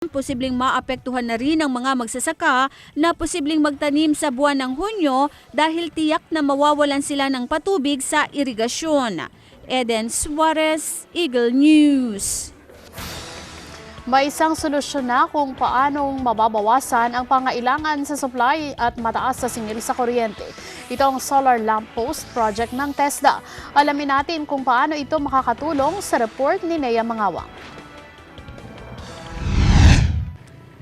Posibleng maapektuhan na rin ang mga magsasaka na posibleng magtanim sa buwan ng Hunyo dahil tiyak na mawawalan sila ng patubig sa irigasyon. Eden Suarez, Eagle News. May isang solusyon na kung paanong mababawasan ang pangailangan sa supply at mataas na singil sa kuryente. Ito ang solar lamp post project ng TESDA. Alamin natin kung paano ito makakatulong sa report ni Nea Mangawang.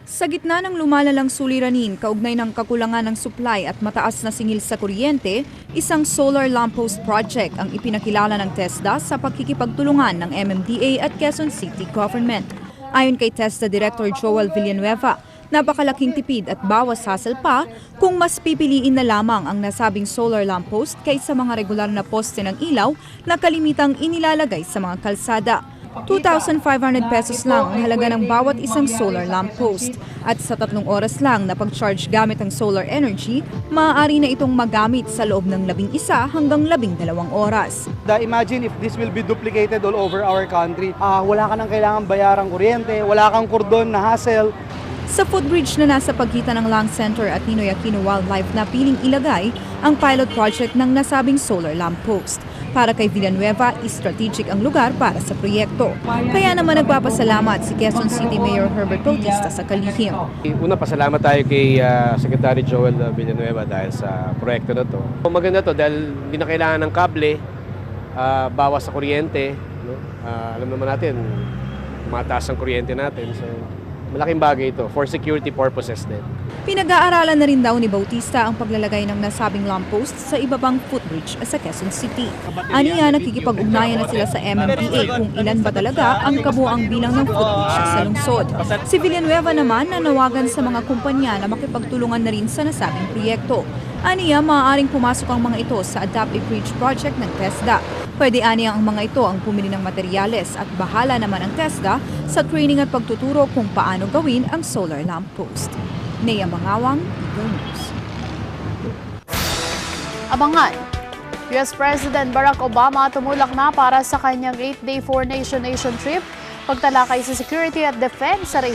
Sa gitna ng lumalalang suliranin kaugnay ng kakulangan ng supply at mataas na singil sa kuryente, isang solar lamppost project ang ipinakilala ng TESDA sa pagkikipagtulungan ng MMDA at Quezon City Government. Ayon kay TESDA Director Joel Villanueva, napakalaking tipid at bawas hassle pa kung mas pipiliin na lamang ang nasabing solar lamppost kaysa mga regular na poste ng ilaw na kalimitang inilalagay sa mga kalsada. 2,500 pesos lang ang halaga ng bawat isang solar lamppost. At sa 3 oras lang na pag-charge gamit ang solar energy, maaari na itong magamit sa loob ng 11 hanggang 12 oras. Imagine if this will be duplicated all over our country. Wala ka nang kailangan bayarang kuryente, wala kang kordon na hassle. Sa footbridge na nasa pagitan ng Lang Center at Ninoy Aquino Wildlife na piling ilagay ang pilot project ng nasabing solar lamppost. Para kay Villanueva, strategic ang lugar para sa proyekto. Kaya naman nagpapasalamat si Quezon City Mayor Herbert Bautista sa kalihim. Una, pasalamat tayo kay Secretary Joel Villanueva dahil sa proyekto na to. Maganda to dahil hindi na kailangan ng kable, bawas sa kuryente. No? Alam naman natin, mataas ang kuryente natin. So, malaking bagay ito for security purposes din. Pinag-aaralan na rin daw ni Bautista ang paglalagay ng nasabing lamppost sa iba pang footbridge sa Quezon City. Aniya, nakikipag-ugnayan na sila sa MMDA kung ilan ba talaga ang kabuang bilang ng footbridge sa lungsod. Si Villanueva naman nanawagan sa mga kumpanya na makipagtulungan na rin sa nasabing proyekto. Aniya, maaaring pumasok ang mga ito sa Adapt a Bridge project ng TESDA. Pwede aniya ang mga ito ang pumili ng materyales at bahala naman ang TESDA sa training at pagtuturo kung paano gawin ang solar lamppost. Nea Mangawang, Eagle News. Abangan. US President Barack Obama tumulak na para sa kanyang 8-day 4-nation trip. Pagtalakay sa security at defense sa